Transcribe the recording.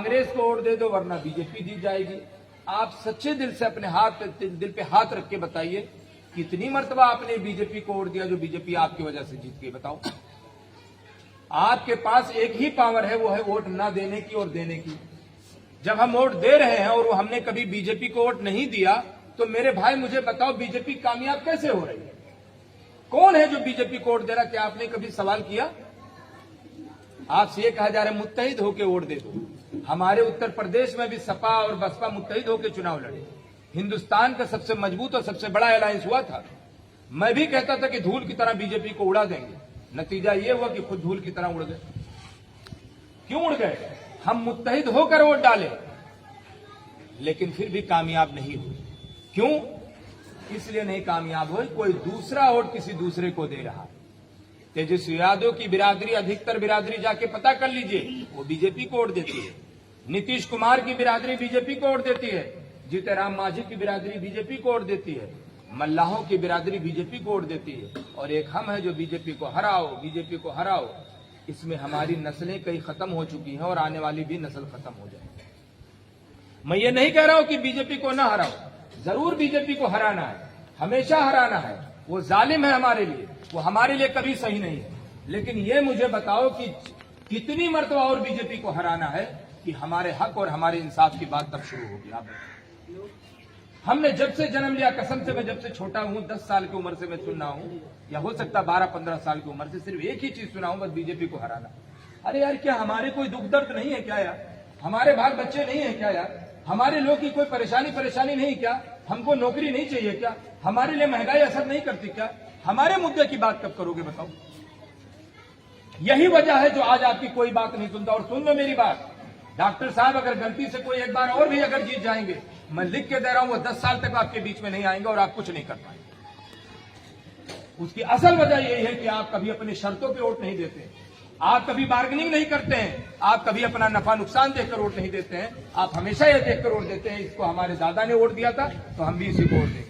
कांग्रेस को वोट दे दो वरना बीजेपी जीत जाएगी। आप सच्चे दिल से अपने दिल पे हाथ रख के बताइए कितनी मर्तबा आपने बीजेपी को वोट दिया जो बीजेपी आपकी वजह से जीत गई, बताओ। आपके पास एक ही पावर है, वो है वोट ना देने की और देने की। जब हम वोट दे रहे हैं और हमने कभी बीजेपी को वोट नहीं दिया तो मेरे भाई मुझे बताओ बीजेपी कामयाब कैसे हो रही है? कौन है जो बीजेपी को वोट दे रहा? क्या आपने कभी सवाल किया? आपसे ये कहा जा रहा है मुत्तहिद होकर वोट दे दो। हमारे उत्तर प्रदेश में भी सपा और बसपा मुत्तहिद होकर चुनाव लड़े। हिंदुस्तान का सबसे मजबूत और सबसे बड़ा अलायंस हुआ था। मैं भी कहता था कि धूल की तरह बीजेपी को उड़ा देंगे। नतीजा ये हुआ कि खुद धूल की तरह उड़ गए। क्यों उड़ गए? हम मुत्तहिद होकर वोट डाले लेकिन फिर भी कामयाब नहीं हुए। क्यों? इसलिए नहीं कामयाब हुए, कोई दूसरा वोट किसी दूसरे को दे रहा। तेजस्वी यादव की बिरादरी, अधिकतर बिरादरी जाके पता कर लीजिए, वो बीजेपी को वोट देती है। नीतीश कुमार की बिरादरी बीजेपी को वोट देती है। जीतनराम मांझी की बिरादरी बीजेपी को वोट देती है। मल्लाहों की बिरादरी बीजेपी को वोट देती है। और एक हम है जो बीजेपी को हराओ, बीजेपी को हराओ। इसमें हमारी नस्लें कई खत्म हो चुकी हैं और आने वाली भी नस्ल खत्म हो जाएगी। मैं ये नहीं कह रहा हूं कि बीजेपी को ना हराओ, जरूर बीजेपी को हराना है, हमेशा हराना है। वो जालिम है हमारे लिए, वो हमारे लिए कभी सही नहीं है। लेकिन ये मुझे बताओ कि कितनी मर्तबा और बीजेपी को हराना है कि हमारे हक और हमारे इंसाफ की बात तब शुरू होगी। आप हमने जब से जन्म लिया, कसम से मैं जब से छोटा हूं, 10 साल की उम्र से मैं सुन रहा हूं, या हो सकता 12-15 साल की उम्र से सिर्फ एक ही चीज सुना हूं, बस बीजेपी को हराना। अरे यार, क्या हमारे कोई दुख दर्द नहीं है क्या यार? हमारे बाल बच्चे नहीं है क्या यार? हमारे लोग की कोई परेशानी नहीं क्या? हमको नौकरी नहीं चाहिए क्या? हमारे लिए महंगाई असर नहीं करती क्या? हमारे मुद्दे की बात कब करोगे बताओ? यही वजह है जो आज आपकी कोई बात नहीं सुनता। और सुन लो मेरी बात, डॉक्टर साहब अगर गलती से कोई एक बार और भी अगर जीत जाएंगे, मैं लिख के दे रहा हूं, वो 10 साल तक आपके बीच में नहीं आएंगे और आप कुछ नहीं कर पाएंगे। उसकी असल वजह यही है कि आप कभी अपनी शर्तों पे वोट नहीं देते, आप कभी बार्गेनिंग नहीं करते हैं, आप कभी अपना नफा नुकसान देखकर वोट नहीं देते हैं। आप हमेशा यह देखकर वोट देते हैं इसको हमारे दादा ने वोट दिया था तो हम भी इसी को वोट देंगे।